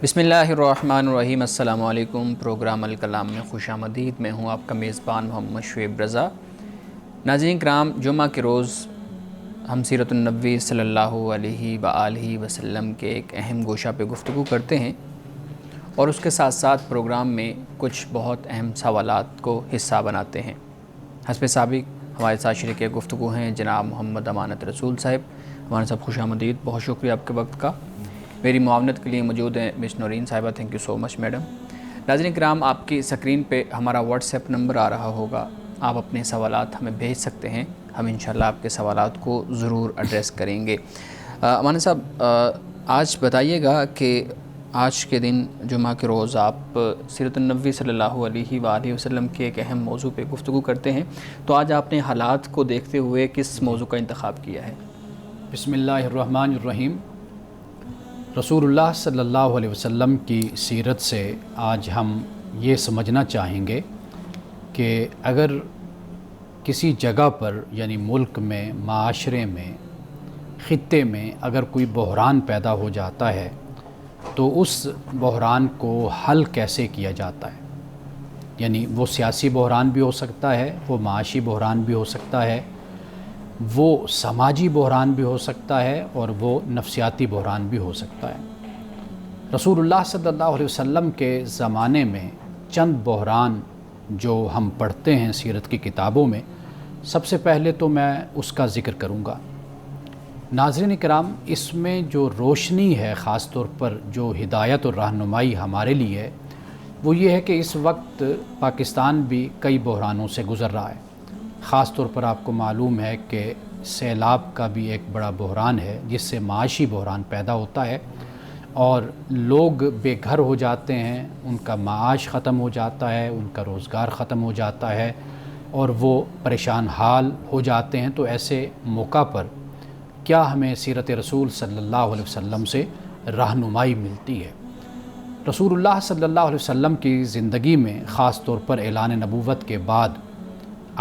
بسم اللہ الرحمن الرحیم۔ السلام علیکم۔ پروگرام الکلام میں خوش آمدید۔ میں ہوں آپ کا میزبان محمد شعیب رضا۔ ناظرین کرام، جمعہ کے روز ہم سیرت النبی صلی اللہ علیہ وآلہ وسلم کے ایک اہم گوشہ پہ گفتگو کرتے ہیں اور اس کے ساتھ ساتھ پروگرام میں کچھ بہت اہم سوالات کو حصہ بناتے ہیں۔ حسب سابق ہمارے ساتھ شریک گفتگو ہیں جناب محمد امانت رسول صاحب۔ ہمارے صاحب خوش آمدید، بہت شکریہ آپ کے وقت کا۔ میری معاونت کے لیے موجود ہیں مس نورین صاحبہ، thank you so much madam. ناظرین کرام، آپ کی اسکرین پہ ہمارا واٹس ایپ نمبر آ رہا ہوگا، آپ اپنے سوالات ہمیں بھیج سکتے ہیں، ہم انشاءاللہ آپ کے سوالات کو ضرور ایڈریس کریں گے۔ امان صاحب، آج بتائیے گا کہ آج کے دن جمعہ کے روز آپ سیرت النبی صلی اللہ علیہ وآلہ وسلم کے ایک اہم موضوع پہ گفتگو کرتے ہیں، تو آج آپ نے حالات کو دیکھتے ہوئے کس موضوع کا انتخاب کیا ہے؟ بسم اللہ الرحمن الرحیم۔ رسول اللہ صلی اللہ علیہ وسلم کی سیرت سے آج ہم یہ سمجھنا چاہیں گے کہ اگر کسی جگہ پر یعنی ملک میں، معاشرے میں، خطے میں اگر کوئی بحران پیدا ہو جاتا ہے تو اس بحران کو حل کیسے کیا جاتا ہے۔ یعنی وہ سیاسی بحران بھی ہو سکتا ہے، وہ معاشی بحران بھی ہو سکتا ہے، وہ سماجی بحران بھی ہو سکتا ہے، اور وہ نفسیاتی بحران بھی ہو سکتا ہے۔ رسول اللہ صلی اللہ علیہ وسلم کے زمانے میں چند بحران جو ہم پڑھتے ہیں سیرت کی کتابوں میں، سب سے پہلے تو میں اس کا ذکر کروں گا۔ ناظرین کرام، اس میں جو روشنی ہے، خاص طور پر جو ہدایت اور رہنمائی ہمارے لیے ہے، وہ یہ ہے کہ اس وقت پاکستان بھی کئی بحرانوں سے گزر رہا ہے۔ خاص طور پر آپ کو معلوم ہے کہ سیلاب کا بھی ایک بڑا بحران ہے، جس سے معاشی بحران پیدا ہوتا ہے اور لوگ بے گھر ہو جاتے ہیں، ان کا معاش ختم ہو جاتا ہے، ان کا روزگار ختم ہو جاتا ہے اور وہ پریشان حال ہو جاتے ہیں۔ تو ایسے موقع پر کیا ہمیں سیرت رسول صلی اللہ علیہ وسلم سے رہنمائی ملتی ہے؟ رسول اللہ صلی اللہ علیہ وسلم کی زندگی میں، خاص طور پر اعلان نبوت کے بعد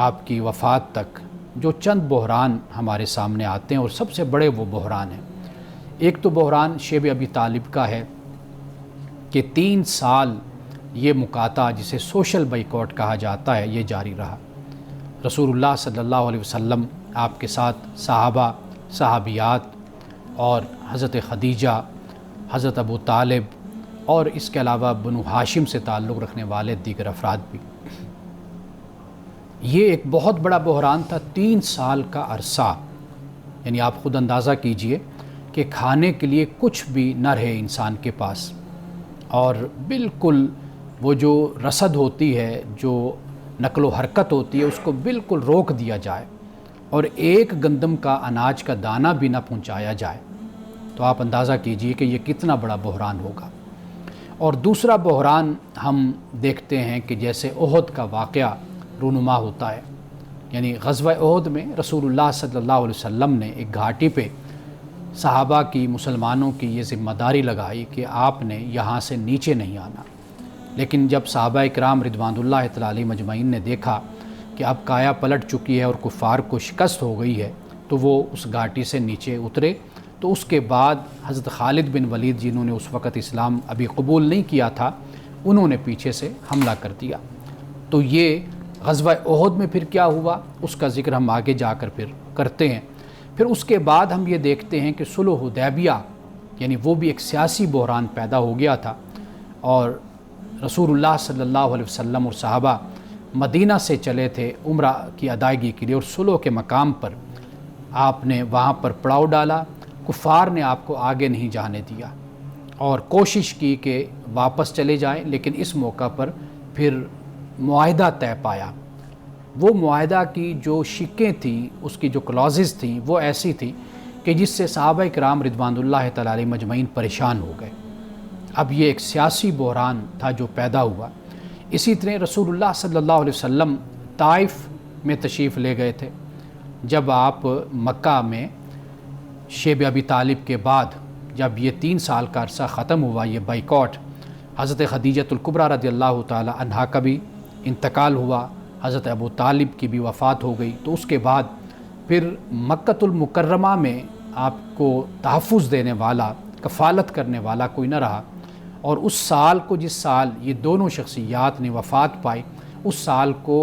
آپ کی وفات تک جو چند بحران ہمارے سامنے آتے ہیں، اور سب سے بڑے وہ بحران ہیں۔ ایک تو بحران شیب ابی طالب کا ہے کہ 3 سال یہ مقاطعہ، جسے سوشل بائیکاٹ کہا جاتا ہے، یہ جاری رہا۔ رسول اللہ صلی اللہ علیہ وسلم، آپ کے ساتھ صحابہ، صحابیات اور حضرت خدیجہ، حضرت ابو طالب اور اس کے علاوہ بنو ہاشم سے تعلق رکھنے والے دیگر افراد بھی۔ یہ ایک بہت بڑا بحران تھا، 3 سال کا عرصہ۔ یعنی آپ خود اندازہ کیجئے کہ کھانے کے لیے کچھ بھی نہ رہے انسان کے پاس، اور بالکل وہ جو رسد ہوتی ہے، جو نقل و حرکت ہوتی ہے، اس کو بالکل روک دیا جائے اور ایک گندم کا اناج کا دانہ بھی نہ پہنچایا جائے، تو آپ اندازہ کیجئے کہ یہ کتنا بڑا بحران ہوگا۔ اور دوسرا بحران ہم دیکھتے ہیں کہ جیسے احد کا واقعہ رونما ہوتا ہے۔ یعنی غزوہ احد میں رسول اللہ صلی اللہ علیہ وسلم نے ایک گھاٹی پہ صحابہ کی، مسلمانوں کی یہ ذمہ داری لگائی کہ آپ نے یہاں سے نیچے نہیں آنا، لیکن جب صحابہ اکرام رضوان اللہ تعالی علیہ مجمعین نے دیکھا کہ اب کایا پلٹ چکی ہے اور کفار کو شکست ہو گئی ہے، تو وہ اس گھاٹی سے نیچے اترے۔ تو اس کے بعد حضرت خالد بن ولید، جنہوں نے اس وقت اسلام ابھی قبول نہیں کیا تھا، انہوں نے پیچھے سے حملہ کر دیا۔ تو یہ غزوہ احد میں پھر کیا ہوا، اس کا ذکر ہم آگے جا کر پھر کرتے ہیں۔ پھر اس کے بعد ہم یہ دیکھتے ہیں کہ صلح حدیبیہ، یعنی وہ بھی ایک سیاسی بحران پیدا ہو گیا تھا، اور رسول اللہ صلی اللہ علیہ وسلم اور صحابہ مدینہ سے چلے تھے عمرہ کی ادائیگی کے لیے، اور صلح کے مقام پر آپ نے وہاں پر پڑاؤ ڈالا۔ کفار نے آپ کو آگے نہیں جانے دیا اور کوشش کی کہ واپس چلے جائیں، لیکن اس موقع پر پھر معاہدہ طے پایا۔ وہ معاہدہ کی جو شقیں تھیں، اس کی جو کلازز تھیں، وہ ایسی تھی کہ جس سے صحابہ کرام رضوان اللہ تعالی علیہ مجمعین پریشان ہو گئے۔ اب یہ ایک سیاسی بحران تھا جو پیدا ہوا۔ اسی طرح رسول اللہ صلی اللہ علیہ وسلم طائف میں تشریف لے گئے تھے۔ جب آپ مکہ میں شیب ابی طالب کے بعد جب یہ 3 سال کا عرصہ ختم ہوا، یہ بائیکاٹ، حضرت خدیجۃ الکبریٰ رضی اللہ تعالی عنہا کا بھی انتقال ہوا، حضرت ابو طالب کی بھی وفات ہو گئی، تو اس کے بعد پھر مکۃ المکرمہ میں آپ کو تحفظ دینے والا، کفالت کرنے والا کوئی نہ رہا، اور اس سال کو جس سال یہ دونوں شخصیات نے وفات پائی اس سال کو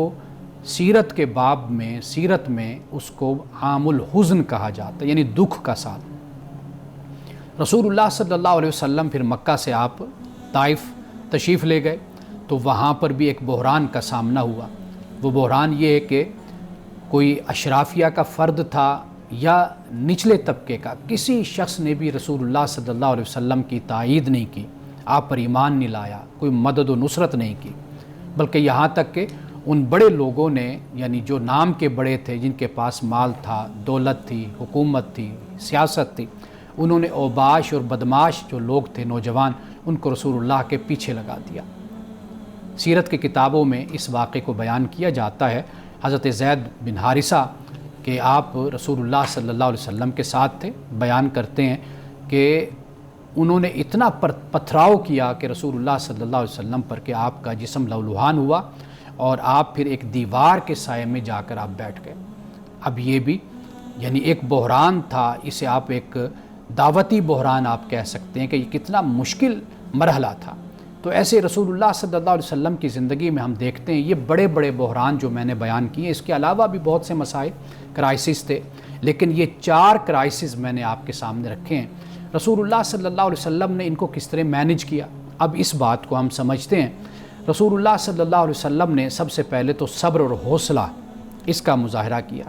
سیرت کے باب میں، سیرت میں اس کو عام الحزن کہا جاتا ہے، یعنی دکھ کا سال۔ رسول اللہ صلی اللہ علیہ وسلم پھر مکہ سے آپ طائف تشریف لے گئے تو وہاں پر بھی ایک بحران کا سامنا ہوا۔ وہ بحران یہ ہے کہ کوئی اشرافیہ کا فرد تھا یا نچلے طبقے کا، کسی شخص نے بھی رسول اللہ صلی اللہ علیہ وسلم کی تائید نہیں کی، آپ پر ایمان نہیں لایا، کوئی مدد و نصرت نہیں کی، بلکہ یہاں تک کہ ان بڑے لوگوں نے، یعنی جو نام کے بڑے تھے، جن کے پاس مال تھا، دولت تھی، حکومت تھی، سیاست تھی، انہوں نے اوباش اور بدماش جو لوگ تھے نوجوان، ان کو رسول اللہ کے پیچھے لگا دیا۔ سیرت کی کتابوں میں اس واقعے کو بیان کیا جاتا ہے، حضرت زید بن حارثہ کہ آپ رسول اللہ صلی اللہ علیہ وسلم کے ساتھ تھے، بیان کرتے ہیں کہ انہوں نے اتنا پتھراؤ کیا کہ رسول اللہ صلی اللہ علیہ وسلم پر کہ آپ کا جسم لہولہان ہوا اور آپ پھر ایک دیوار کے سائے میں جا کر آپ بیٹھ گئے۔ اب یہ بھی یعنی ایک بحران تھا، اسے آپ ایک دعوتی بحران آپ کہہ سکتے ہیں کہ یہ کتنا مشکل مرحلہ تھا۔ تو ایسے رسول اللہ صلی اللہ علیہ وسلم کی زندگی میں ہم دیکھتے ہیں یہ بڑے بڑے بحران جو میں نے بیان کیے، اس کے علاوہ بھی بہت سے مسائل کرائسس تھے، لیکن یہ 4 کرائسس میں نے آپ کے سامنے رکھے ہیں۔ رسول اللہ صلی اللہ علیہ وسلم نے ان کو کس طرح مینج کیا، اب اس بات کو ہم سمجھتے ہیں۔ رسول اللہ صلی اللہ علیہ وسلم نے سب سے پہلے تو صبر اور حوصلہ اس کا مظاہرہ کیا،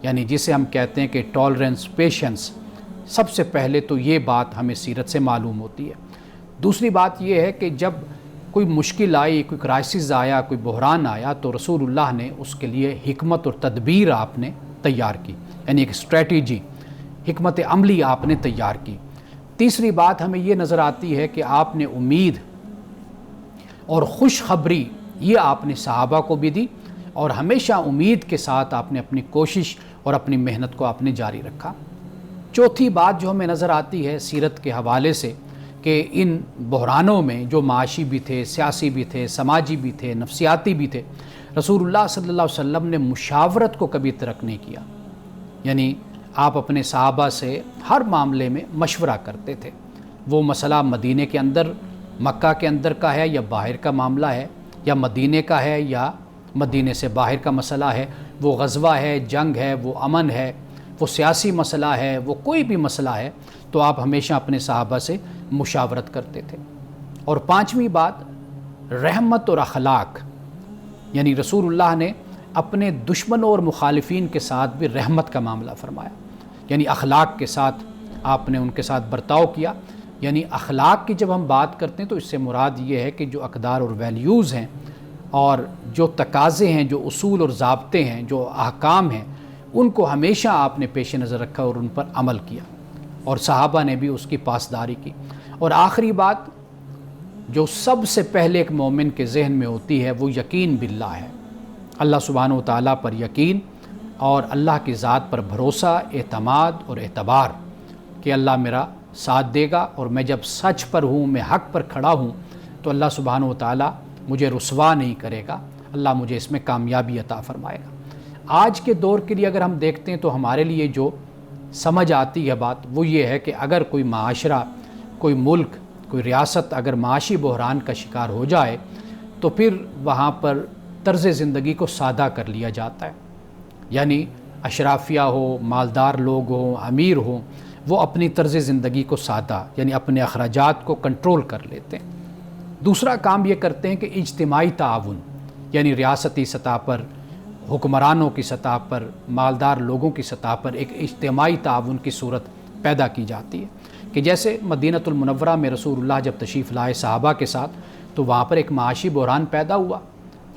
یعنی جسے ہم کہتے ہیں کہ ٹالرنس، پیشنس، سب سے پہلے تو یہ بات ہمیں سیرت سے معلوم ہوتی ہے۔ دوسری بات یہ ہے کہ جب کوئی مشکل آئی، کوئی کرائسس آیا، کوئی بحران آیا تو رسول اللہ نے اس کے لیے حکمت اور تدبیر آپ نے تیار کی، یعنی ایک اسٹریٹجی، حکمت عملی آپ نے تیار کی۔ تیسری بات ہمیں یہ نظر آتی ہے کہ آپ نے امید اور خوشخبری یہ آپ نے صحابہ کو بھی دی، اور ہمیشہ امید کے ساتھ آپ نے اپنی کوشش اور اپنی محنت کو آپ نے جاری رکھا۔ چوتھی بات جو ہمیں نظر آتی ہے سیرت کے حوالے سے کہ ان بحرانوں میں جو معاشی بھی تھے، سیاسی بھی تھے، سماجی بھی تھے، نفسیاتی بھی تھے، رسول اللہ صلی اللہ علیہ وسلم نے مشاورت کو کبھی ترک نہیں کیا، یعنی آپ اپنے صحابہ سے ہر معاملے میں مشورہ کرتے تھے۔ وہ مسئلہ مدینے کے اندر، مکہ کے اندر کا ہے یا باہر کا معاملہ ہے، یا مدینے کا ہے یا مدینے سے باہر کا مسئلہ ہے، وہ غزوہ ہے، جنگ ہے، وہ امن ہے، وہ سیاسی مسئلہ ہے، وہ کوئی بھی مسئلہ ہے، تو آپ ہمیشہ اپنے صحابہ سے مشاورت کرتے تھے۔ اور پانچویں بات رحمت اور اخلاق، یعنی رسول اللہ نے اپنے دشمنوں اور مخالفین کے ساتھ بھی رحمت کا معاملہ فرمایا، یعنی اخلاق کے ساتھ آپ نے ان کے ساتھ برتاؤ کیا۔ یعنی اخلاق کی جب ہم بات کرتے ہیں تو اس سے مراد یہ ہے کہ جو اقدار اور ویلیوز ہیں اور جو تقاضے ہیں، جو اصول اور ضابطے ہیں، جو احکام ہیں، ان کو ہمیشہ آپ نے پیش نظر رکھا اور ان پر عمل کیا، اور صحابہ نے بھی اس کی پاسداری کی۔ اور آخری بات جو سب سے پہلے ایک مومن کے ذہن میں ہوتی ہے وہ یقین باللہ ہے، اللہ سبحانہ و تعالیٰ پر یقین اور اللہ کی ذات پر بھروسہ، اعتماد اور اعتبار کہ اللہ میرا ساتھ دے گا، اور میں جب سچ پر ہوں، میں حق پر کھڑا ہوں تو اللہ سبحانہ و تعالیٰ مجھے رسوا نہیں کرے گا، اللہ مجھے اس میں کامیابی عطا فرمائے گا۔ آج کے دور کے لیے اگر ہم دیکھتے ہیں تو ہمارے لیے جو سمجھ آتی ہے بات وہ یہ ہے کہ اگر کوئی معاشرہ، کوئی ملک، کوئی ریاست اگر معاشی بحران کا شکار ہو جائے تو پھر وہاں پر طرز زندگی کو سادہ کر لیا جاتا ہے، یعنی اشرافیہ ہو، مالدار لوگ ہوں، امیر ہوں، وہ اپنی طرز زندگی کو سادہ، یعنی اپنے اخراجات کو کنٹرول کر لیتے ہیں۔ دوسرا کام یہ کرتے ہیں کہ اجتماعی تعاون، یعنی ریاستی سطح پر، حکمرانوں کی سطح پر، مالدار لوگوں کی سطح پر ایک اجتماعی تعاون کی صورت پیدا کی جاتی ہے کہ جیسے مدینۃ المنورہ میں رسول اللہ جب تشریف لائے صحابہ کے ساتھ تو وہاں پر ایک معاشی بحران پیدا ہوا،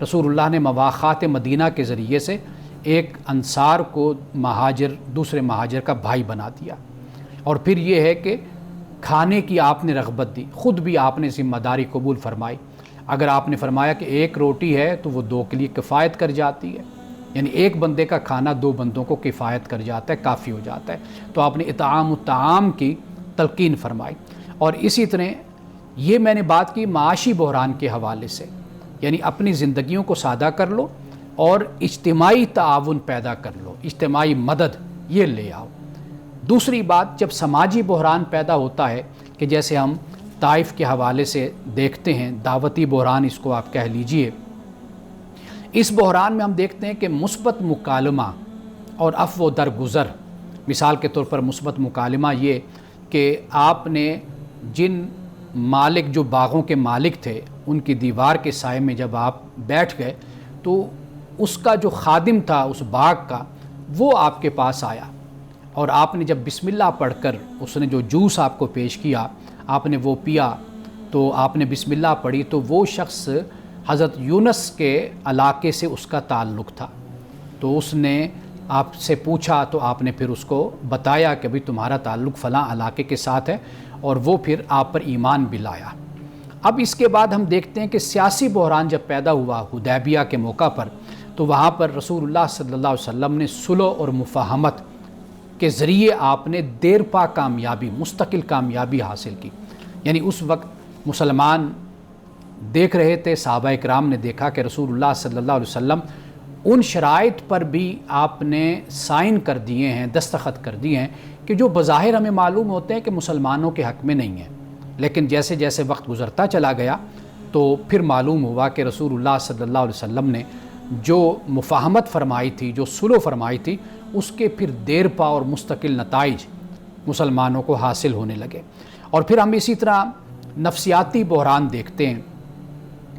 رسول اللہ نے مواخات مدینہ کے ذریعے سے ایک انصار کو مہاجر، دوسرے مہاجر کا بھائی بنا دیا، اور پھر یہ ہے کہ کھانے کی آپ نے رغبت دی، خود بھی آپ نے ذمہ داری قبول فرمائی۔ اگر آپ نے فرمایا کہ 1 روٹی ہے تو وہ 2 کے لیے کفایت کر جاتی ہے، یعنی ایک بندے کا کھانا 2 بندوں کو کفایت کر جاتا ہے، کافی ہو جاتا ہے، تو آپ نے اطعام الطعام کی تلقین فرمائی۔ اور اسی طرح یہ میں نے بات کی معاشی بحران کے حوالے سے، یعنی اپنی زندگیوں کو سادہ کر لو اور اجتماعی تعاون پیدا کر لو، اجتماعی مدد یہ لے آؤ۔ دوسری بات جب سماجی بحران پیدا ہوتا ہے کہ جیسے ہم طائف کے حوالے سے دیکھتے ہیں، دعوتی بحران اس کو آپ کہہ لیجئے، اس بحران میں ہم دیکھتے ہیں کہ مثبت مکالمہ اور عفو و درگزر، مثال کے طور پر مثبت مکالمہ یہ کہ آپ نے جن مالک جو باغوں کے مالک تھے ان کی دیوار کے سائے میں جب آپ بیٹھ گئے تو اس کا جو خادم تھا اس باغ کا وہ آپ کے پاس آیا، اور آپ نے جب بسم اللہ پڑھ کر اس نے جو جوس آپ کو پیش کیا آپ نے وہ پیا، تو آپ نے بسم اللہ پڑھی تو وہ شخص حضرت یونس کے علاقے سے اس کا تعلق تھا، تو اس نے آپ سے پوچھا تو آپ نے پھر اس کو بتایا کہ بھئی تمہارا تعلق فلاں علاقے کے ساتھ ہے، اور وہ پھر آپ پر ایمان بھی لایا۔ اب اس کے بعد ہم دیکھتے ہیں کہ سیاسی بحران جب پیدا ہوا حدیبیہ کے موقع پر، تو وہاں پر رسول اللہ صلی اللہ علیہ وسلم نے صلح اور مفاہمت کے ذریعے آپ نے دیر پا کامیابی، مستقل کامیابی حاصل کی۔ یعنی اس وقت مسلمان دیکھ رہے تھے، صحابہ اکرام نے دیکھا کہ رسول اللہ صلی اللہ علیہ وسلم ان شرائط پر بھی آپ نے سائن کر دیے ہیں، دستخط کر دیے ہیں کہ جو بظاہر ہمیں معلوم ہوتے ہیں کہ مسلمانوں کے حق میں نہیں ہیں، لیکن جیسے جیسے وقت گزرتا چلا گیا تو پھر معلوم ہوا کہ رسول اللہ صلی اللہ علیہ وسلم نے جو مفاہمت فرمائی تھی، جو صلح فرمائی تھی، اس کے پھر دیر پا اور مستقل نتائج مسلمانوں کو حاصل ہونے لگے۔ اور پھر ہم اسی طرح نفسیاتی بحران دیکھتے ہیں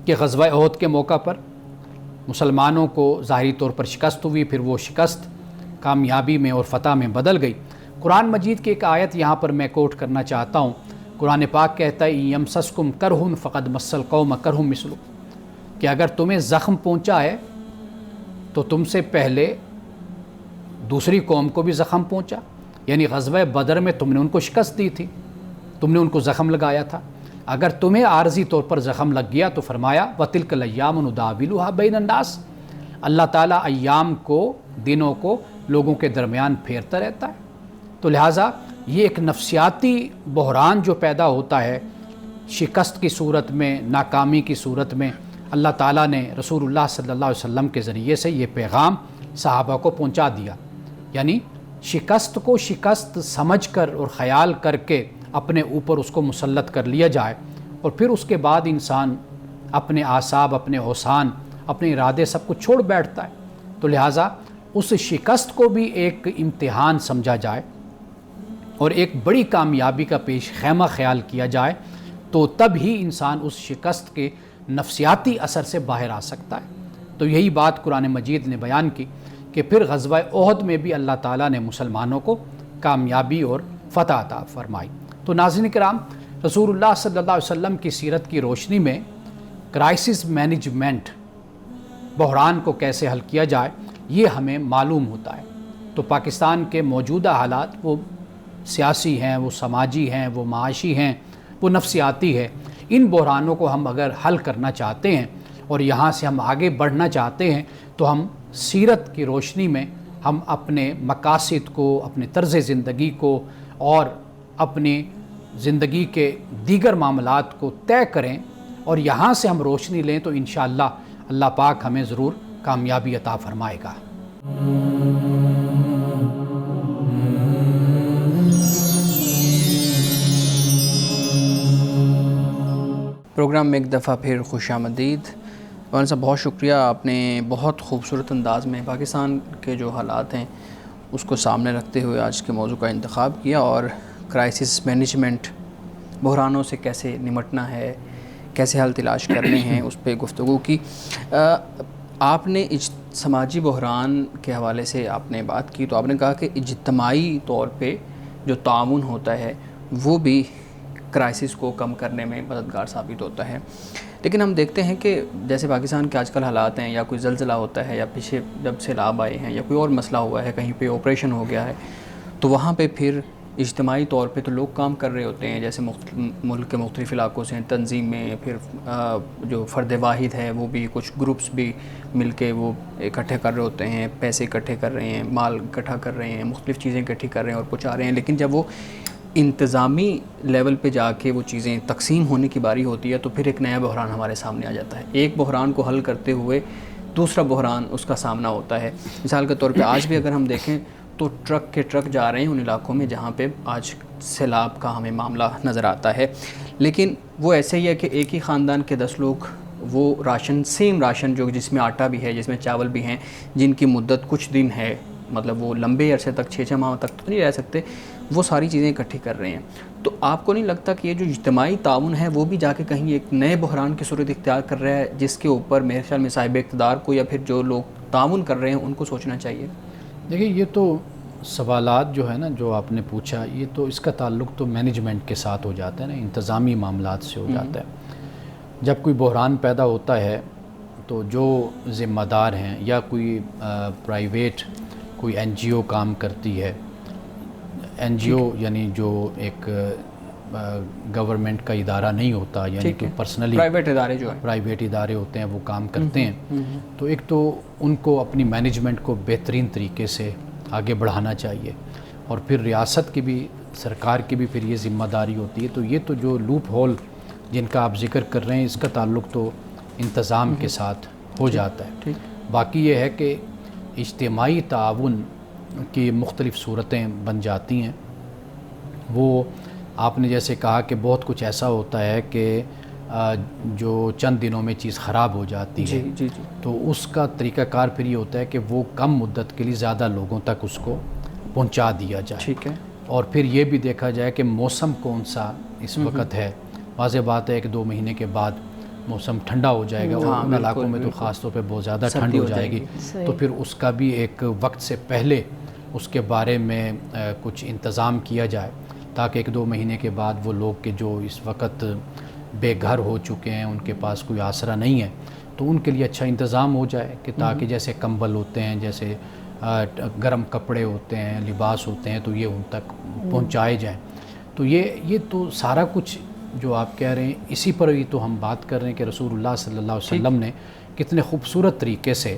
کہ غزوہ احد کے موقع پر مسلمانوں کو ظاہری طور پر شکست ہوئی، پھر وہ شکست کامیابی میں اور فتح میں بدل گئی۔ قرآن مجید کی ایک آیت یہاں پر میں کوٹ کرنا چاہتا ہوں، قرآن پاک کہتا ہے یمسسکم کرہن فقد مس القوم کرہم مثلہ، کہ اگر تمہیں زخم پہنچا ہے تو تم سے پہلے دوسری قوم کو بھی زخم پہنچا، یعنی غزوہ بدر میں تم نے ان کو شکست دی تھی، تم نے ان کو زخم لگایا تھا، اگر تمہیں عارضی طور پر زخم لگ گیا تو فرمایا وَتِلْكَ الْأَيَّامُ نُدَاوِلُهَا بَيْنَ النَّاسِ، اللہ تعالیٰ ایام کو، دنوں کو لوگوں کے درمیان پھیرتا رہتا ہے۔ تو لہٰذا یہ ایک نفسیاتی بحران جو پیدا ہوتا ہے شکست کی صورت میں، ناکامی کی صورت میں، اللہ تعالیٰ نے رسول اللہ صلی اللہ علیہ وسلم کے ذریعے سے یہ پیغام صحابہ کو پہنچا دیا، یعنی شکست کو شکست سمجھ کر اور خیال کر کے اپنے اوپر اس کو مسلط کر لیا جائے، اور پھر اس کے بعد انسان اپنے اعصاب، اپنے اوسان، اپنے ارادے سب کچھ چھوڑ بیٹھتا ہے۔ تو لہٰذا اس شکست کو بھی ایک امتحان سمجھا جائے اور ایک بڑی کامیابی کا پیش خیمہ خیال کیا جائے، تو تب ہی انسان اس شکست کے نفسیاتی اثر سے باہر آ سکتا ہے۔ تو یہی بات قرآن مجید نے بیان کی کہ پھر غزوہ احد میں بھی اللہ تعالیٰ نے مسلمانوں کو کامیابی اور فتح عطا فرمائی۔ تو ناظرین کرام، رسول اللہ صلی اللہ علیہ وسلم کی سیرت کی روشنی میں کرائسس مینجمنٹ، بحران کو کیسے حل کیا جائے، یہ ہمیں معلوم ہوتا ہے۔ تو پاکستان کے موجودہ حالات وہ سیاسی ہیں، وہ سماجی ہیں، وہ معاشی ہیں، وہ نفسیاتی ہے۔ ان بحرانوں کو ہم اگر حل کرنا چاہتے ہیں اور یہاں سے ہم آگے بڑھنا چاہتے ہیں تو ہم سیرت کی روشنی میں ہم اپنے مقاصد کو، اپنے طرز زندگی کو اور اپنی زندگی کے دیگر معاملات کو طے کریں، اور یہاں سے ہم روشنی لیں تو انشاءاللہ اللہ پاک ہمیں ضرور کامیابی عطا فرمائے گا۔ پروگرام میں ایک دفعہ پھر خوش آمدید۔ مولانا صاحب بہت شکریہ، آپ نے بہت خوبصورت انداز میں پاکستان کے جو حالات ہیں اس کو سامنے رکھتے ہوئے آج کے موضوع کا انتخاب کیا، اور کرائسس مینجمنٹ، بحرانوں سے کیسے نمٹنا ہے، کیسے حل تلاش کرنے ہیں، اس پہ گفتگو کی۔ آپ نے سماجی بحران کے حوالے سے آپ نے بات کی، تو آپ نے کہا کہ اجتماعی طور پہ جو تعاون ہوتا ہے وہ بھی کرائسس کو کم کرنے میں مددگار ثابت ہوتا ہے۔ لیکن ہم دیکھتے ہیں کہ جیسے پاکستان کے آج کل حالات ہیں، یا کوئی زلزلہ ہوتا ہے، یا پیچھے جب سیلاب آئے ہیں، یا کوئی اور مسئلہ ہوا ہے، کہیں پہ آپریشن ہو گیا ہے، تو وہاں پہ پھر اجتماعی طور پہ تو لوگ کام کر رہے ہوتے ہیں، جیسے ملک کے مختلف علاقوں سے تنظیم میں، پھر جو فرد واحد ہے وہ بھی، کچھ گروپس بھی مل کے وہ اکٹھے کر رہے ہوتے ہیں، پیسے اکٹھے کر رہے ہیں، مال اکٹھا کر رہے ہیں، مختلف چیزیں اکٹھی کر رہے ہیں اور پہنچا رہے ہیں۔ لیکن جب وہ انتظامی لیول پہ جا کے وہ چیزیں تقسیم ہونے کی باری ہوتی ہے تو پھر ایک نیا بحران ہمارے سامنے آ جاتا ہے۔ ایک بحران کو حل کرتے ہوئے دوسرا بحران اس کا سامنا ہوتا ہے۔ مثال کے طور پہ آج بھی اگر ہم دیکھیں تو ٹرک کے ٹرک جا رہے ہیں ان علاقوں میں جہاں پہ آج سیلاب کا ہمیں معاملہ نظر آتا ہے. لیکن وہ ایسے ہی ہے کہ ایک ہی خاندان کے 10 لوگ وہ راشن، سیم راشن جو جس میں آٹا بھی ہے، جس میں چاول بھی ہیں، جن کی مدت کچھ دن ہے، مطلب وہ لمبے عرصے تک 6 ماہ تک تو نہیں رہ سکتے، وہ ساری چیزیں اکٹھی کر رہے ہیں. تو آپ کو نہیں لگتا کہ یہ جو اجتماعی تعاون ہے وہ بھی جا کے کہیں ایک نئے بحران کی صورت اختیار کر رہا ہے، جس کے اوپر میرے خیال میں صاحب اقتدار کو یا پھر جو لوگ تعاون کر رہے ہیں ان کو سوچنا چاہیے؟ دیکھیے یہ تو سوالات جو ہے نا جو آپ نے پوچھا، یہ تو اس کا تعلق تو مینجمنٹ کے ساتھ ہو جاتا ہے نا، انتظامی معاملات سے ہو جاتا ہے. جب کوئی بحران پیدا ہوتا ہے تو جو ذمہ دار ہیں یا کوئی پرائیویٹ کوئی این جی او کام کرتی ہے، این جی او یعنی جو ایک گورنمنٹ کا ادارہ نہیں ہوتا، یعنی کہ پرسنلی پرائیویٹ ادارے جو ہیں، پرائیویٹ ادارے ہوتے ہیں وہ کام کرتے ہیں، تو ایک تو ان کو اپنی مینجمنٹ کو بہترین طریقے سے آگے بڑھانا چاہیے، اور پھر ریاست کی بھی، سرکار کی بھی پھر یہ ذمہ داری ہوتی ہے. تو یہ تو جو لوپ ہول جن کا آپ ذکر کر رہے ہیں اس کا تعلق تو انتظام کے ساتھ ہو جاتا ہے. باقی یہ ہے کہ اجتماعی تعاون کی مختلف صورتیں بن جاتی ہیں. وہ آپ نے جیسے کہا کہ بہت کچھ ایسا ہوتا ہے کہ جو چند دنوں میں چیز خراب ہو جاتی ہے، تو اس کا طریقہ کار پھر یہ ہوتا ہے کہ وہ کم مدت کے لیے زیادہ لوگوں تک اس کو پہنچا دیا جائے. ٹھیک ہے. اور پھر یہ بھی دیکھا جائے کہ موسم کون سا اس وقت ہے. واضح بات ہے کہ 2 مہینے کے بعد موسم ٹھنڈا ہو جائے گا، اور ان علاقوں میں تو خاص طور پہ بہت زیادہ ٹھنڈ ہو جائے گی، تو پھر اس کا بھی ایک وقت سے پہلے اس کے بارے میں کچھ انتظام کیا جائے، تاکہ 1-2 مہینے کے بعد وہ لوگ کہ جو اس وقت بے گھر ہو چکے ہیں، ان کے پاس کوئی آسرا نہیں ہے، تو ان کے لیے اچھا انتظام ہو جائے کہ تاکہ جیسے کمبل ہوتے ہیں، جیسے گرم کپڑے ہوتے ہیں، لباس ہوتے ہیں، تو یہ ان تک پہنچائے جائیں. تو یہ تو سارا کچھ جو آپ کہہ رہے ہیں اسی پر ہی تو ہم بات کر رہے ہیں کہ رسول اللہ صلی اللہ علیہ وسلم نے کتنے خوبصورت طریقے سے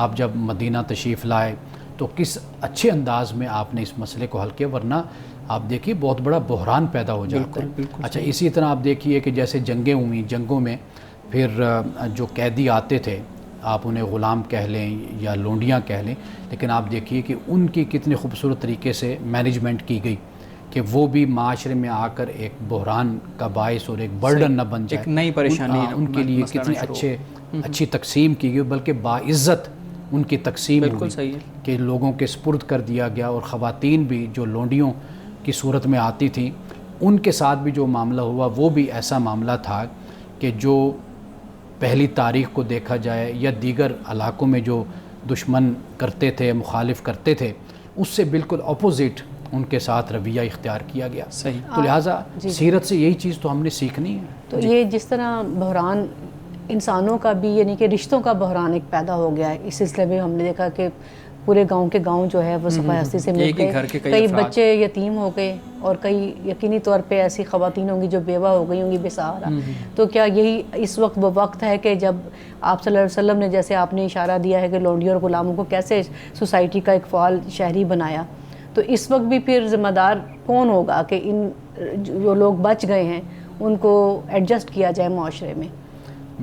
آپ جب مدینہ تشریف لائے تو کس اچھے انداز میں آپ نے اس مسئلے کو حل کیا. ورنہ آپ دیکھیے بہت بڑا بحران پیدا ہو جاتا ہے. اچھا اسی طرح آپ دیکھیے کہ جیسے جنگیں ہوئیں، جنگوں میں پھر جو قیدی آتے تھے، آپ انہیں غلام کہہ لیں یا لونڈیاں کہہ لیں، لیکن آپ دیکھیے کہ ان کی کتنے خوبصورت طریقے سے مینجمنٹ کی گئی کہ وہ بھی معاشرے میں آ کر ایک بحران کا باعث اور ایک برڈن نہ بن جائے، ایک نئی پریشانی ان کے لیے کتنے اچھی تقسیم کی گئی، بلکہ باعزت ان کی تقسیم ہوئی کہ لوگوں کے سپرد کر دیا گیا. اور خواتین بھی جو لونڈیوں کی صورت میں آتی تھیں، ان کے ساتھ بھی جو معاملہ ہوا وہ بھی ایسا معاملہ تھا کہ جو پہلی تاریخ کو دیکھا جائے یا دیگر علاقوں میں جو دشمن کرتے تھے، مخالف کرتے تھے، اس سے بالکل اپوزٹ ان کے ساتھ رویہ اختیار کیا گیا. صحیح. تو لہٰذا سیرت سے یہی چیز تو ہم نے سیکھنی ہے. تو یہ جس طرح بحران انسانوں کا بھی، یعنی کہ رشتوں کا بحران ایک پیدا ہو گیا ہے، اس سلسلے میں ہم نے دیکھا کہ پورے گاؤں کے گاؤں جو ہے وہ صفحہ ہستی سے مل گئے، کئی بچے یتیم ہو گئے، اور کئی یقینی طور پہ ایسی خواتین ہوں گی جو بیوہ ہو گئی ہوں گی بے سہارا. تو کیا یہی اس وقت وہ وقت ہے کہ جب آپ صلی اللہ علیہ وسلم نے، جیسے آپ نے اشارہ دیا ہے کہ لونڈیوں اور غلاموں کو کیسے سوسائٹی کا ایک فعال شہری بنایا، تو اس وقت بھی پھر ذمہ دار کون ہوگا کہ ان جو لوگ بچ گئے ہیں ان کو ایڈجسٹ کیا جائے معاشرے میں؟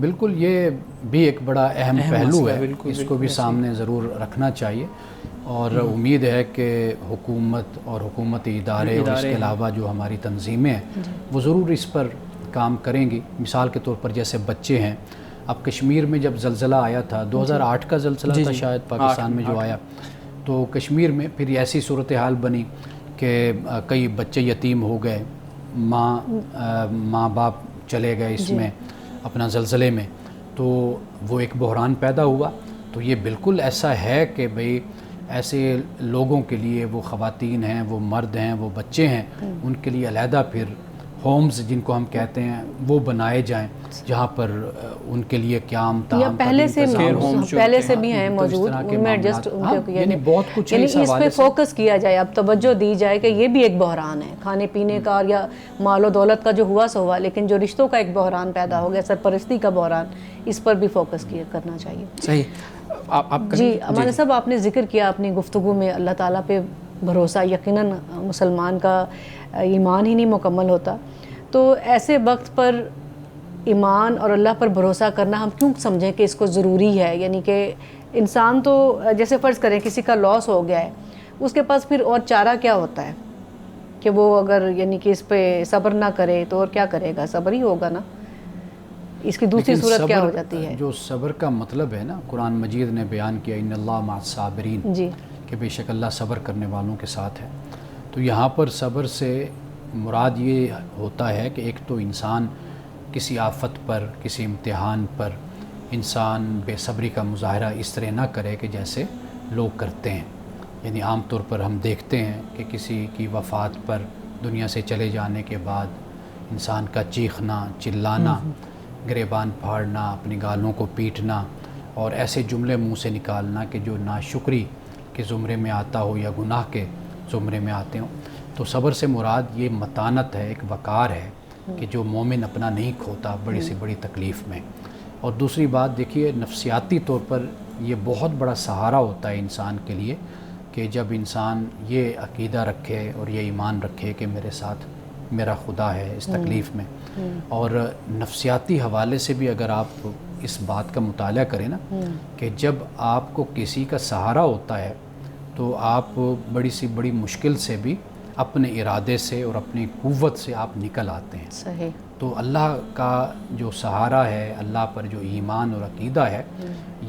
بالکل، یہ بھی ایک بڑا اہم پہلو ہے، اس کو بھی سامنے ضرور رکھنا چاہیے. اور امید ہے کہ حکومت اور حکومتی ادارے اور اس کے علاوہ جو ہماری تنظیمیں ہیں وہ ضرور اس پر کام کریں گی. مثال کے طور پر جیسے بچے ہیں، اب کشمیر میں جب زلزلہ آیا تھا، 2008 کا زلزلہ تھا شاید پاکستان میں جو آیا، تو کشمیر میں پھر ایسی صورتحال بنی کہ کئی بچے یتیم ہو گئے، ماں باپ چلے گئے اس میں اپنا زلزلے میں، تو وہ ایک بحران پیدا ہوا. تو یہ بالکل ایسا ہے کہ بھئی ایسے لوگوں کے لیے، وہ خواتین ہیں، وہ مرد ہیں، وہ بچے ہیں، ان کے لیے علیحدہ پھر ہومز جن کو ہم کہتے ہیں وہ بنائے جائیں، جہاں پر ان کے لیے قیام طعام پہلے سے بھی ہیں موجود، ان میں ایڈجسٹ یعنی بہت کچھ ہے. اس پہ فوکس کیا جائے، اب توجہ دی جائے کہ یہ بھی ایک بحران ہے، کھانے پینے کا یا مال و دولت کا جو ہوا سو ہوا، لیکن جو رشتوں کا ایک بحران پیدا ہو گیا، سرپرستی کا بحران، اس پر بھی فوکس کرنا چاہیے. صحیح. جی ہمارے صاحب، آپ نے ذکر کیا اپنی گفتگو میں اللہ تعالیٰ پہ بھروسہ. یقیناً مسلمان کا ایمان ہی نہیں مکمل ہوتا، تو ایسے وقت پر ایمان اور اللہ پر بھروسہ کرنا ہم کیوں سمجھیں کہ اس کو ضروری ہے؟ یعنی کہ انسان تو جیسے فرض کریں کسی کا لاس ہو گیا ہے، اس کے پاس پھر اور چارہ کیا ہوتا ہے کہ وہ اگر یعنی کہ اس پہ صبر نہ کرے تو اور کیا کرے گا؟ صبر ہی ہوگا نا. اس کی دوسری صورت کیا ہو جاتی ہے؟ جو صبر کا مطلب ہے نا، قرآن مجید نے بیان کیا ان اللہ مع الصابرین، جی، کہ بے شک اللہ صبر کرنے والوں کے ساتھ ہے. تو یہاں پر صبر سے مراد یہ ہوتا ہے کہ ایک تو انسان کسی آفت پر، کسی امتحان پر انسان بے صبری کا مظاہرہ اس طرح نہ کرے کہ جیسے لوگ کرتے ہیں. یعنی عام طور پر ہم دیکھتے ہیں کہ کسی کی وفات پر، دنیا سے چلے جانے کے بعد انسان کا چیخنا، چلانا، گریبان پھاڑنا، اپنی گالوں کو پیٹنا اور ایسے جملے منہ سے نکالنا کہ جو ناشکری کے زمرے میں آتا ہو یا گناہ کے زمرے میں آتے ہوں. تو صبر سے مراد یہ متانت ہے، ایک وقار ہے کہ جو مومن اپنا نہیں کھوتا بڑی سے بڑی تکلیف میں. اور دوسری بات دیکھیے، نفسیاتی طور پر یہ بہت بڑا سہارا ہوتا ہے انسان کے لیے کہ جب انسان یہ عقیدہ رکھے اور یہ ایمان رکھے کہ میرے ساتھ میرا خدا ہے اس تکلیف میں. اور نفسیاتی حوالے سے بھی اگر آپ اس بات کا مطالعہ کریں نا کہ جب آپ کو کسی کا سہارا ہوتا ہے تو آپ بڑی سی بڑی مشکل سے بھی اپنے ارادے سے اور اپنی قوت سے آپ نکل آتے ہیں. صحیح. تو اللہ کا جو سہارا ہے، اللہ پر جو ایمان اور عقیدہ ہے،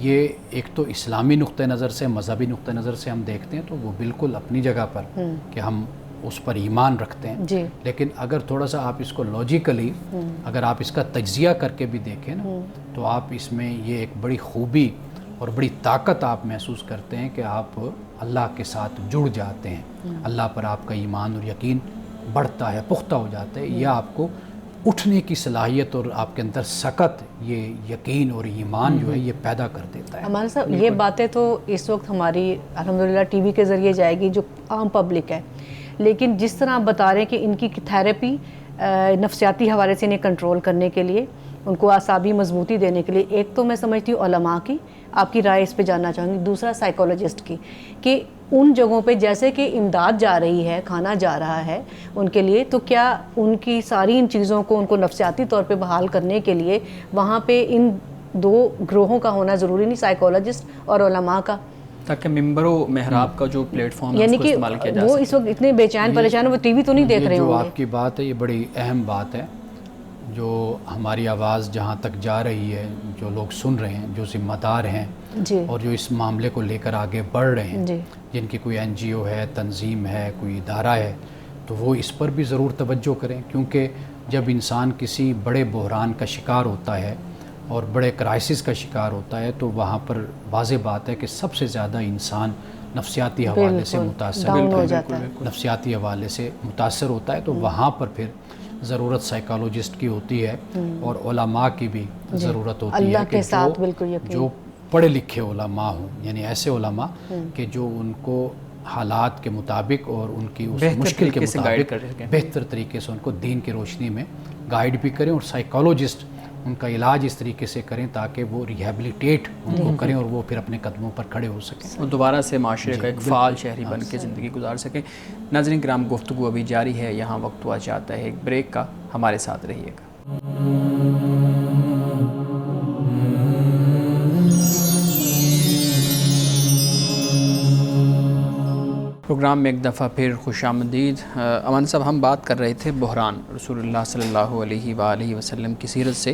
یہ ایک تو اسلامی نقطہ نظر سے، مذہبی نقطہ نظر سے ہم دیکھتے ہیں تو وہ بالکل اپنی جگہ پر کہ ہم اس پر ایمان رکھتے ہیں. جی. لیکن اگر تھوڑا سا آپ اس کو لاجیکلی اگر آپ اس کا تجزیہ کر کے بھی دیکھیں نا تو آپ اس میں یہ ایک بڑی خوبی اور بڑی طاقت آپ محسوس کرتے ہیں کہ آپ اللہ کے ساتھ جڑ جاتے ہیں، اللہ پر آپ کا ایمان اور یقین بڑھتا ہے، پختہ ہو جاتا ہے. یا آپ کو اٹھنے کی صلاحیت اور آپ کے اندر سکت، یہ یقین اور ایمان جو ہے یہ پیدا کر دیتا ہے. ہمارے صاحب یہ باتیں تو اس وقت ہماری الحمدللہ ٹی وی کے ذریعے جائے گی جو عام پبلک ہے، لیکن جس طرح آپ بتا رہے ہیں کہ ان کی تھیراپی نفسیاتی حوالے سے انہیں کنٹرول کرنے کے لیے، ان کو اعصابی مضبوطی دینے کے لیے، ایک تو میں سمجھتی ہوں علماء کی، آپ کی رائے اس پہ جاننا چاہوں گی. دوسرا سائیکولوجسٹ کی، کہ ان جگہوں پہ جیسے کہ امداد جا رہی ہے، کھانا جا رہا ہے ان کے لیے، تو کیا ان کی ساری ان چیزوں کو ان کو نفسیاتی طور پہ بحال کرنے کے لیے وہاں پہ ان دو گروہوں کا ہونا ضروری نہیں، سائیکولوجسٹ اور علماء کا، تاکہ ممبر و محراب کا جو پلیٹ فارم ہے یعنی اس کو استعمال کیا جا سکے؟ وہ اس وقت اتنے بے چین پریشان ہیں، وہ ٹی وی تو نہیں دیکھ رہے ہوں گے. جو آپ کی بات ہے یہ بڑی اہم بات ہے. جو ہماری آواز جہاں تک جا رہی ہے، جو لوگ سن رہے ہیں، جو ذمہ دار ہیں جی. اور جو اس معاملے کو لے کر آگے بڑھ رہے ہیں، جی. جن کی کوئی NGO ہے، تنظیم ہے، کوئی ادارہ ہے، تو وہ اس پر بھی ضرور توجہ کریں. کیونکہ جب انسان کسی بڑے بحران کا شکار ہوتا ہے اور بڑے کرائسس کا شکار ہوتا ہے تو وہاں پر واضح بات ہے کہ سب سے زیادہ انسان نفسیاتی حوالے سے متاثر ہوتا ہے، نفسیاتی حوالے سے متاثر ہوتا ہے. تو وہاں پر پھر ضرورت سائیکالوجسٹ کی ہوتی ہے اور علماء کی بھی ضرورت ہوتی ہے کہ جو پڑھے لکھے علماء ہوں، یعنی ایسے علماء کہ جو ان کو حالات کے مطابق اور ان کی اس مشکل کے مطابق بہتر طریقے سے ان کو دین کی روشنی میں گائیڈ بھی کریں، اور سائیکالوجسٹ ان کا علاج اس طریقے سے کریں تاکہ وہ ریہیبلیٹیٹ ان کو کریں اور وہ پھر اپنے قدموں پر کھڑے ہو سکیں اور دوبارہ سے معاشرے کا ایک فعال شہری بن کے زندگی گزار سکیں. ناظرین کرام، گفتگو ابھی جاری ہے، یہاں وقت ہوا چاہتا ہے ایک بریک کا، ہمارے ساتھ رہیے گا. پروگرام میں ایک دفعہ پھر خوش آمدید. امان صاحب، ہم بات کر رہے تھے بحران، رسول اللہ صلی اللہ علیہ وآلہ وسلم کی سیرت سے.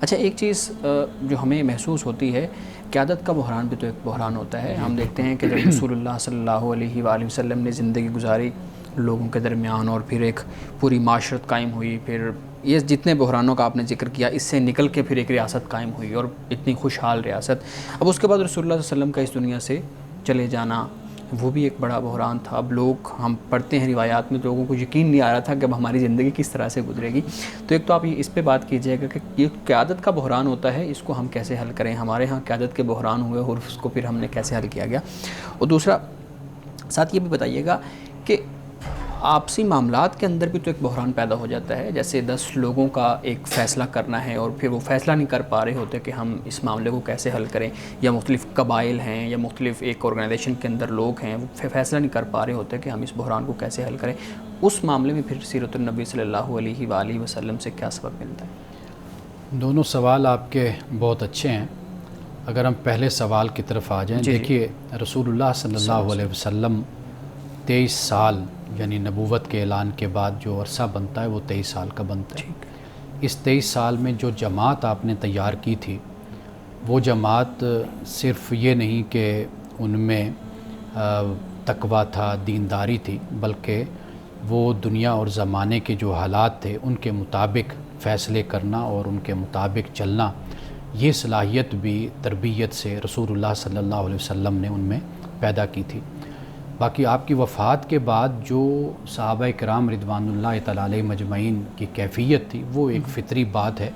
اچھا، ایک چیز جو ہمیں محسوس ہوتی ہے، قیادت کا بحران بھی تو ایک بحران ہوتا ہے. ہم دیکھتے ہیں کہ جب رسول اللہ صلی اللہ علیہ وآلہ وسلم نے زندگی گزاری لوگوں کے درمیان اور پھر ایک پوری معاشرت قائم ہوئی، پھر یہ جتنے بحرانوں کا آپ نے ذکر کیا اس سے نکل کے پھر ایک ریاست قائم ہوئی اور اتنی خوشحال ریاست. اب اس کے بعد رسول اللہ صلی اللہ علیہ وسلم کا اس دنیا سے چلے جانا، وہ بھی ایک بڑا بحران تھا. اب لوگ، ہم پڑھتے ہیں روایات میں، لوگوں کو یقین نہیں آ رہا تھا کہ اب ہماری زندگی کس طرح سے گزرے گی. تو ایک تو آپ اس پہ بات کیجیے گا کہ یہ قیادت کا بحران ہوتا ہے، اس کو ہم کیسے حل کریں. ہمارے ہاں قیادت کے بحران ہوئے اور اس کو پھر ہم نے کیسے حل کیا گیا. اور دوسرا ساتھ یہ بھی بتائیے گا کہ آپسی معاملات کے اندر بھی تو ایک بحران پیدا ہو جاتا ہے. جیسے 10 لوگوں کا ایک فیصلہ کرنا ہے اور پھر وہ فیصلہ نہیں کر پا رہے ہوتے کہ ہم اس معاملے کو کیسے حل کریں، یا مختلف قبائل ہیں یا مختلف ایک آرگنائزیشن کے اندر لوگ ہیں، وہ فیصلہ نہیں کر پا رہے ہوتے کہ ہم اس بحران کو کیسے حل کریں. اس معاملے میں پھر سیرت النبی صلی اللہ علیہ وآلہ وسلم سے کیا سبق ملتا ہے؟ دونوں سوال آپ کے بہت اچھے ہیں. اگر ہم پہلے سوال کی طرف آ جائیں، دیکھیے رسول اللہ صلی اللہ علیہ وسلم 23 سال یعنی نبوت کے اعلان کے بعد جو عرصہ بنتا ہے وہ 23 سال کا بنتا ہے۔ اس 23 سال میں جو جماعت آپ نے تیار کی تھی وہ جماعت صرف یہ نہیں کہ ان میں تقویٰ تھا، دینداری تھی، بلکہ وہ دنیا اور زمانے کے جو حالات تھے ان کے مطابق فیصلے کرنا اور ان کے مطابق چلنا، یہ صلاحیت بھی تربیت سے رسول اللہ صلی اللہ علیہ وسلم نے ان میں پیدا کی تھی۔ باقی آپ کی وفات کے بعد جو صحابہ کرام رضوان اللہ تعالیٰ علیہ مجمعین کی کیفیت تھی وہ ایک فطری بات ہے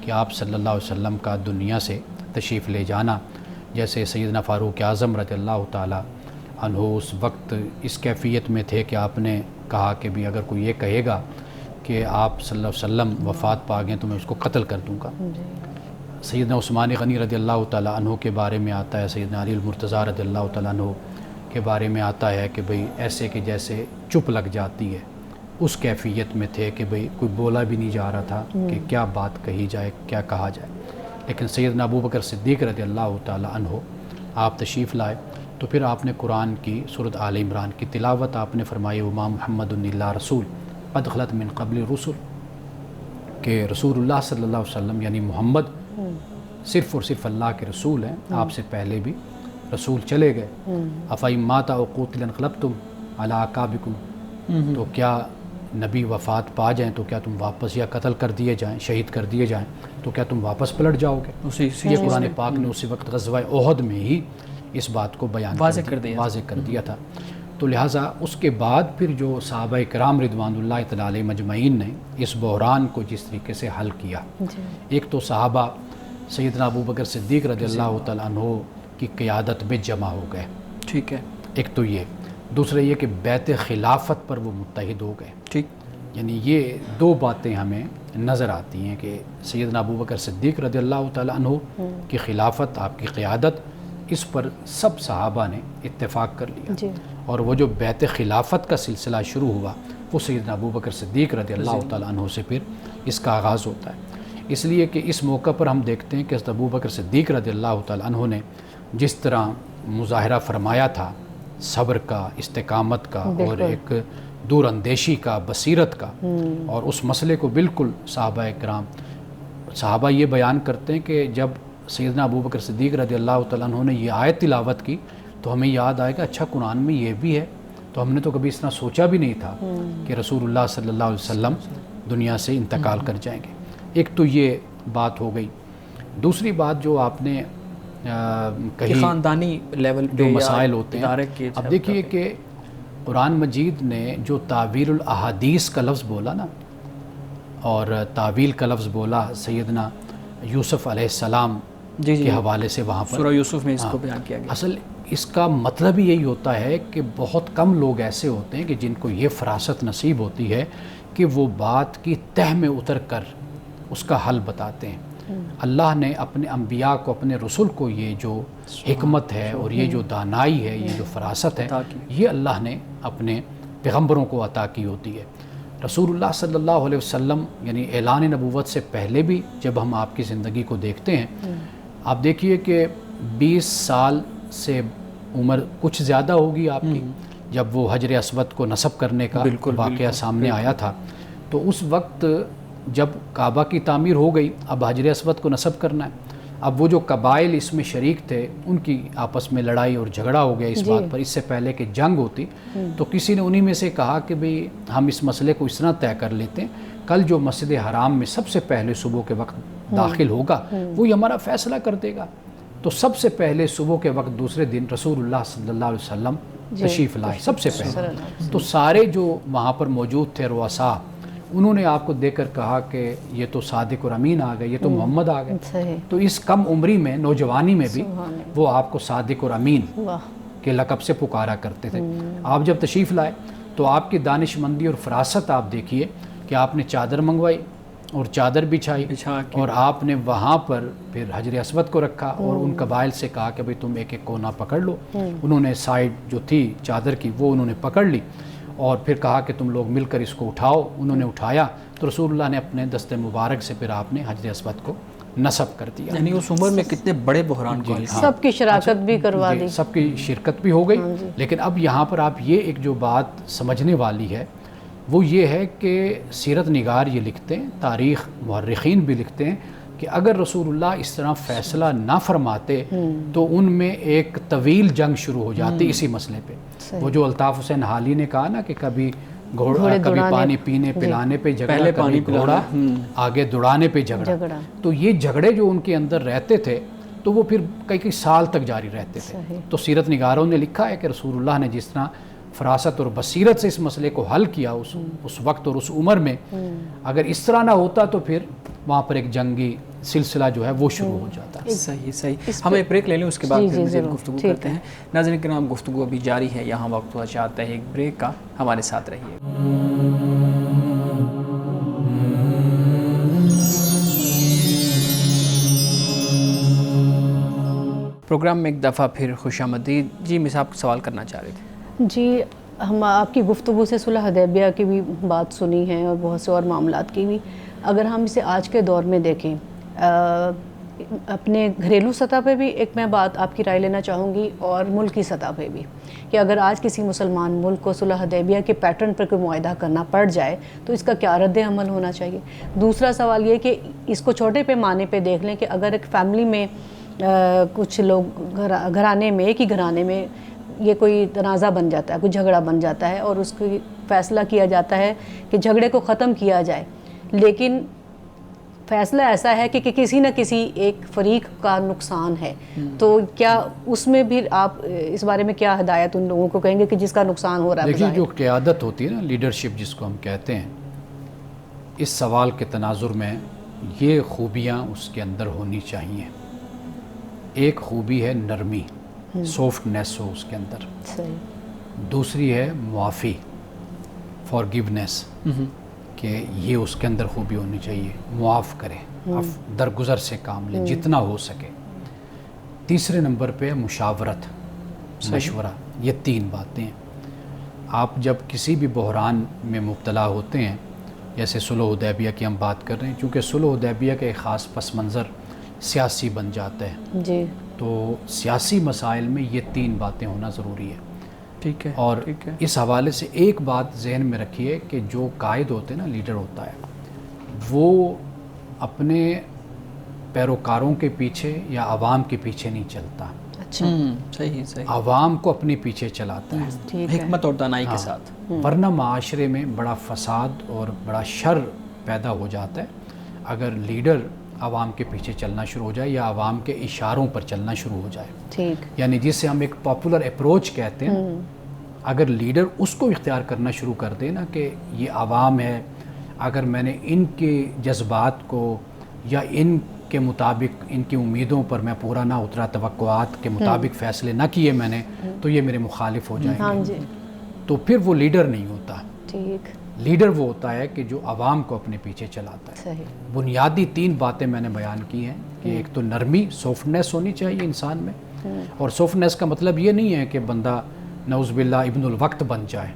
کہ آپ صلی اللہ علیہ وسلم کا دنیا سے تشریف لے جانا، جیسے سیدنا فاروق اعظم رضی اللہ تعالیٰ عنہ اس وقت اس کیفیت میں تھے کہ آپ نے کہا کہ بھی اگر کوئی یہ کہے گا کہ آپ صلی اللہ علیہ وسلم وفات پا گئے تو میں اس کو قتل کر دوں گا۔ سیدنا عثمان غنی رضی اللہ تعالیٰ عنہ کے بارے میں آتا ہے، سیدنا علی المرتضیٰ رضی اللہ تعالیٰ عنہ کے بارے میں آتا ہے کہ بھئی ایسے کہ جیسے چپ لگ جاتی ہے، اس کیفیت میں تھے کہ بھئی کوئی بولا بھی نہیں جا رہا تھا کہ کیا بات کہی جائے، کیا کہا جائے۔ لیکن سیدنا ابو بکر صدیق رضی اللہ تعالیٰ عنہ آپ تشریف لائے تو پھر آپ نے قرآن کی سورۃ آل عمران کی تلاوت آپ نے فرمائی، وما محمد الا رسول قد خلت من قبل الرسل، کہ رسول اللہ صلی اللہ علیہ وسلم یعنی محمد صرف اور صرف اللہ کے رسول ہیں، آپ سے پہلے بھی رسول چلے گئے۔ افَإِن مَاتَ أَوْ قُتِلَ انقلبتم عَلَىٰ أَعْقَابِكُمْ، تو کیا نبی وفات پا جائیں تو کیا تم واپس، یا قتل کر دیے جائیں، شہید کر دیے جائیں تو کیا تم واپس پلٹ جاؤ گے؟ یہ قرآن پاک نے اسی وقت غزوہ احد میں ہی اس بات کو بیان واضح کر دیا تھا۔ تو لہٰذا اس کے بعد پھر جو صحابہ کرام رضوان اللہ تعالیٰ علیہ مجمعین نے اس بحران کو جس طریقے سے حل کیا، ایک تو صحابہ سیدنا ابو بکر صدیق رضی اللہ تعالیٰ عنہ کی قیادت میں جمع ہو گئے، ٹھیک ہے، ایک تو یہ، دوسرا یہ کہ بیعت خلافت پر وہ متحد ہو گئے، ٹھیک، یعنی یہ دو باتیں ہمیں نظر آتی ہیں کہ سیدنا ابو بکر صدیق رضی اللہ تعالیٰ عنہ کی خلافت، آپ کی قیادت، اس پر سب صحابہ نے اتفاق کر لیا، اور وہ جو بیعت خلافت کا سلسلہ شروع ہوا وہ سیدنا ابو بکر صدیق رضی اللہ تعالیٰ عنہ سے پھر اس کا آغاز ہوتا ہے۔ اس لیے کہ اس موقع پر ہم دیکھتے ہیں کہ حضرت ابو بکر صدیق رضی اللہ تعالیٰ عنہ نے جس طرح مظاہرہ فرمایا تھا صبر کا، استقامت کا، اور ایک دور اندیشی کا، بصیرت کا، اور اس مسئلے کو بالکل صحابہ یہ بیان کرتے ہیں کہ جب سیدنا ابو بکر صدیق رضی اللہ تعالیٰ عنہ نے یہ آیت تلاوت کی تو ہمیں یاد آئے کہ اچھا قرآن میں یہ بھی ہے، تو ہم نے تو کبھی اس طرح سوچا بھی نہیں تھا کہ رسول اللہ صلی اللہ علیہ وسلم دنیا سے انتقال کر جائیں گے۔ ایک تو یہ بات ہو گئی۔ دوسری بات جو آپ نے کہیں خاندانی لیول جو مسائل ہوتے ہیں، اب دیکھیے کہ قرآن مجید نے جو تعویل الاحادیث کا لفظ بولا نا، اور تعویل کا لفظ بولا سیدنا یوسف علیہ السلام کے حوالے سے وہاں پر سورہ یوسف میں اس کو بیان کیا گیا۔ اصل اس کا مطلب ہی یہی ہوتا ہے کہ بہت کم لوگ ایسے ہوتے ہیں کہ جن کو یہ فراست نصیب ہوتی ہے کہ وہ بات کی تہ میں اتر کر اس کا حل بتاتے ہیں۔ اللہ نے اپنے انبیاء کو، اپنے رسول کو یہ جو حکمت ہے اور یہ جو دانائی ہے، یہ جو فراست ہے، یہ اللہ نے اپنے پیغمبروں کو عطا کی ہوتی ہے۔ رسول اللہ صلی اللہ علیہ وسلم یعنی اعلان نبوت سے پہلے بھی جب ہم آپ کی زندگی کو دیکھتے ہیں، آپ دیکھیے کہ 20 سال سے عمر کچھ زیادہ ہوگی آپ کی جب وہ حجر اسود کو نصب کرنے کا واقعہ سامنے آیا تھا، تو اس وقت جب کعبہ کی تعمیر ہو گئی، اب حجر اسود کو نصب کرنا ہے۔ اب وہ جو قبائل اس میں شریک تھے ان کی آپس میں لڑائی اور جھگڑا ہو گیا اس بات پر، اس سے پہلے کہ جنگ ہوتی، تو کسی نے انہی میں سے کہا کہ بھئی ہم اس مسئلے کو اس طرح طے کر لیتے ہیں، کل جو مسجد حرام میں سب سے پہلے صبح کے وقت داخل ہوگا وہی ہمارا فیصلہ کر دے گا۔ تو سب سے پہلے صبح کے وقت دوسرے دن رسول اللہ صلی اللہ علیہ وسلم تشریف لائے سب سے پہلے، تو سارے جو وہاں پر موجود تھے رؤساء، انہوں نے آپ کو دیکھ کر کہا کہ یہ تو صادق اور امین آ گئے، یہ تو محمد آ گئے۔ تو اس کم عمری میں، نوجوانی میں بھی وہ آپ کو صادق اور امین کے لقب سے پکارا کرتے تھے۔ آپ جب تشریف لائے تو آپ کی دانش مندی اور فراست آپ دیکھیے کہ آپ نے چادر منگوائی اور چادر بچھائی، اور آپ نے وہاں پر پھر حجر اسود کو رکھا اور ان قبائل سے کہا کہ بھئی تم ایک ایک کونا پکڑ لو۔ انہوں نے سائیڈ جو تھی چادر کی وہ انہوں نے پکڑ لی، اور پھر کہا کہ تم لوگ مل کر اس کو اٹھاؤ۔ انہوں نے اٹھایا تو رسول اللہ نے اپنے دست مبارک سے پھر آپ نے حجر اسود کو نصب کر دیا. یعنی اس عمر میں کتنے بڑے بحران کو سب کی شراکت بھی کروا دی. سب کی شرکت بھی ہو گئی. لیکن اب یہاں پر آپ یہ ایک جو بات سمجھنے والی ہے وہ یہ ہے کہ سیرت نگار یہ لکھتے ہیں, تاریخ مورخین بھی لکھتے ہیں کہ اگر رسول اللہ اس طرح فیصلہ نہ فرماتے تو ان میں ایک طویل جنگ شروع ہو جاتی اسی مسئلے پہ. وہ جو الطاف حسین حالی نے کہا نا کہ کبھی گھوڑا, کبھی پانی پینے پلانے پہ جھگڑا, کبھی گھوڑا آگے دوڑانے پہ جھگڑا. تو یہ جھگڑے جو ان کے اندر رہتے تھے تو وہ پھر کئی سال تک جاری رہتے تھے. تو سیرت نگاروں نے لکھا ہے کہ رسول اللہ نے جس طرح فراست اور بصیرت سے اس مسئلے کو حل کیا اس وقت اور اس عمر میں, اگر اس طرح نہ ہوتا تو پھر وہاں پر ایک جنگی سلسلہ جو ہے وہ شروع ہو جاتا ہے. صحیح. ہم ایک بریک لے لیں, اس کے بعد پھر مزید گفتگو کرتے ہیں. ناظرین کرام, گفتگو ابھی جاری ہے, یہاں وقت ہوا چاہتا ہے ایک بریک کا, ہمارے ساتھ رہیے. پروگرام میں ایک دفعہ پھر خوش آمدید. جی مس آپ سوال کرنا چاہ رہے تھے. جی, ہم آپ کی گفتگو سے صلح حدیبیہ کی بھی بات سنی ہے اور بہت سے اور معاملات کی بھی. اگر ہم اسے آج کے دور میں دیکھیں, اپنے گھریلو سطح پہ بھی ایک میں بات آپ کی رائے لینا چاہوں گی اور ملک کی سطح پہ بھی, کہ اگر آج کسی مسلمان ملک کو صلح حدیبیہ کے پیٹرن پر کوئی معاہدہ کرنا پڑ جائے تو اس کا کیا رد عمل ہونا چاہیے. دوسرا سوال یہ کہ اس کو چھوٹے پیمانے پہ دیکھ لیں کہ اگر ایک فیملی میں کچھ لوگ گھرانے میں, ایک ہی گھرانے میں یہ کوئی تنازع بن جاتا ہے, کوئی جھگڑا بن جاتا ہے اور اس کو فیصلہ کیا جاتا ہے کہ جھگڑے کو ختم کیا جائے, لیکن فیصلہ ایسا ہے کہ کسی نہ کسی ایک فریق کا نقصان ہے, تو کیا اس میں بھی آپ اس بارے میں کیا ہدایت ان لوگوں کو کہیں گے کہ جس کا نقصان ہو رہا ہے؟ دیکھیے, جو قیادت ہوتی ہے نا, لیڈرشپ جس کو ہم کہتے ہیں, اس سوال کے تناظر میں یہ خوبیاں اس کے اندر ہونی چاہیے. ایک خوبی ہے نرمی, سافٹنیس ہو اس کے اندر. دوسری ہے معافی, فارگیونیس, کہ یہ اس کے اندر خوبی ہونی چاہیے, معاف کرے, درگزر سے کام لے جتنا ہو سکے. تیسرے نمبر پہ مشاورت, مشورہ. یہ تین باتیں ہیں. آپ جب کسی بھی بحران میں مبتلا ہوتے ہیں, جیسے صلح حدیبیہ کی ہم بات کر رہے ہیں, چونکہ صلح حدیبیہ کا ایک خاص پس منظر سیاسی بن جاتا ہے, جی, تو سیاسی مسائل میں یہ تین باتیں ہونا ضروری ہے. ٹھیک ہے. اور اس حوالے سے ایک بات ذہن میں رکھیے کہ جو قائد ہوتے ہیں نا, لیڈر ہوتا ہے, وہ اپنے پیروکاروں کے پیچھے یا عوام کے پیچھے نہیں چلتا. اچھا, صحیح. عوام کو اپنے پیچھے چلاتا ہے, حکمت اور دانائی کے ساتھ. ورنہ معاشرے میں بڑا فساد اور بڑا شر پیدا ہو جاتا ہے اگر لیڈر عوام کے پیچھے چلنا شروع ہو جائے یا عوام کے اشاروں پر چلنا شروع ہو جائے. ٹھیک. یعنی جس سے ہم ایک پاپولر اپروچ کہتے ہیں, اگر لیڈر اس کو اختیار کرنا شروع کر دے نا کہ یہ عوام ہے, اگر میں نے ان کے جذبات کو یا ان کے مطابق ان کی امیدوں پر میں پورا نہ اترا, توقعات کے مطابق فیصلے نہ کیے میں نے, تو یہ میرے مخالف ہو جائیں گے. تو پھر وہ لیڈر نہیں ہوتا. ٹھیک. لیڈر وہ ہوتا ہے کہ جو عوام کو اپنے پیچھے چلاتا ہے. صحیح. بنیادی تین باتیں میں نے بیان کی ہیں کہ ایک تو نرمی, سافٹنیس ہونی چاہیے انسان میں. اور سافٹنیس کا مطلب یہ نہیں ہے کہ بندہ نعوذ باللہ ابن الوقت بن جائے,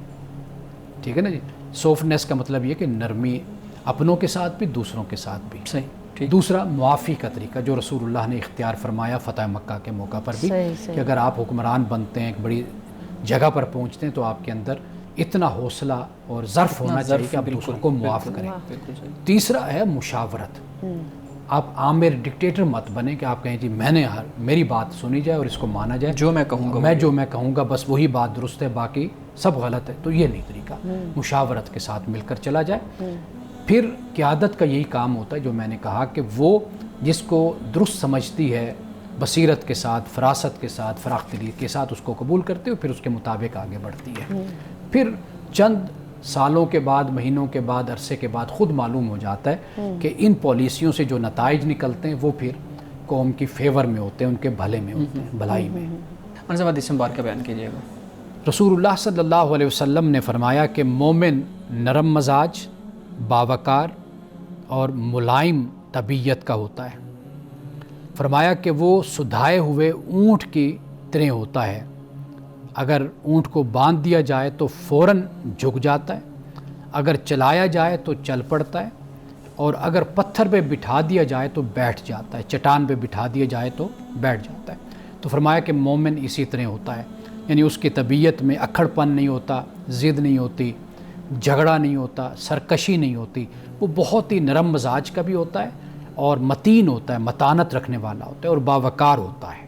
ٹھیک ہے نا جی. سافٹنیس کا مطلب یہ کہ نرمی اپنوں کے ساتھ بھی, دوسروں کے ساتھ بھی. صحیح. دوسرا معافی کا طریقہ جو رسول اللہ نے اختیار فرمایا فتح مکہ کے موقع پر بھی, کہ اگر آپ حکمران بنتے ہیں, ایک بڑی جگہ پر پہنچتے ہیں, تو آپ کے اندر اتنا حوصلہ اور ظرف ہونا چاہیے کہ آپ دوسروں کو معاف کریں. تیسرا ہے مشاورت. آپ عامر ڈکٹیٹر مت بنیں کہ آپ کہیں جی میں نے میری بات سنی جائے اور اس کو مانا جائے, جو میں کہوں گا بس وہی بات درست ہے, باقی سب غلط ہے. تو یہ نہیں طریقہ. مشاورت کے ساتھ مل کر چلا جائے. پھر قیادت کا یہی کام ہوتا ہے جو میں نے کہا کہ وہ جس کو درست سمجھتی ہے, بصیرت کے ساتھ, فراست کے ساتھ, فراخ دلی کے ساتھ اس کو قبول کرتے ہو, پھر اس کے مطابق آگے بڑھتی ہے. پھر چند سالوں کے بعد, مہینوں کے بعد, عرصے کے بعد خود معلوم ہو جاتا ہے کہ ان پالیسیوں سے جو نتائج نکلتے ہیں وہ پھر قوم کی فیور میں ہوتے ہیں, ان کے بھلے میں ہوتے ہیں, بھلائی میں. حدیث مبارکہ کا بیان کیجیے گا. رسول اللہ صلی اللہ علیہ وسلم نے فرمایا کہ مومن نرم مزاج, باوقار اور ملائم طبیعت کا ہوتا ہے. فرمایا کہ وہ سدھائے ہوئے اونٹ کی طرح ہوتا ہے, اگر اونٹ کو باندھ دیا جائے تو فوراً جھک جاتا ہے, اگر چلایا جائے تو چل پڑتا ہے, اور اگر پتھر پہ بٹھا دیا جائے تو بیٹھ جاتا ہے، چٹان پہ بٹھا دیا جائے تو بیٹھ جاتا ہے۔ تو فرمایا کہ مومن اسی طرح ہوتا ہے، یعنی اس کی طبیعت میں اکھڑ پن نہیں ہوتا، ضد نہیں ہوتی، جھگڑا نہیں ہوتا، سرکشی نہیں ہوتی، وہ بہت ہی نرم مزاج کا بھی ہوتا ہے اور متین ہوتا ہے، متانت رکھنے والا ہوتا ہے اور باوقار ہوتا ہے۔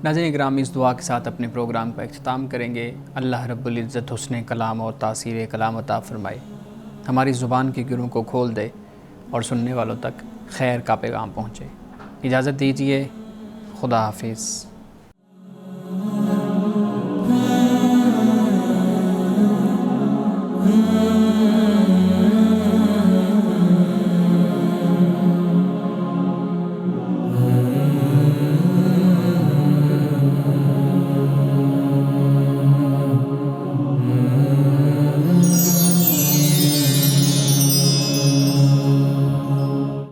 ناظرین اکرام، اس دعا کے ساتھ اپنے پروگرام کا اختتام کریں گے۔ اللہ رب العزت حسن کلام اور تاثیر کلام عطا فرمائے، ہماری زبان کے گروں کو کھول دے اور سننے والوں تک خیر کا پیغام پہنچے۔ اجازت دیجیے، خدا حافظ۔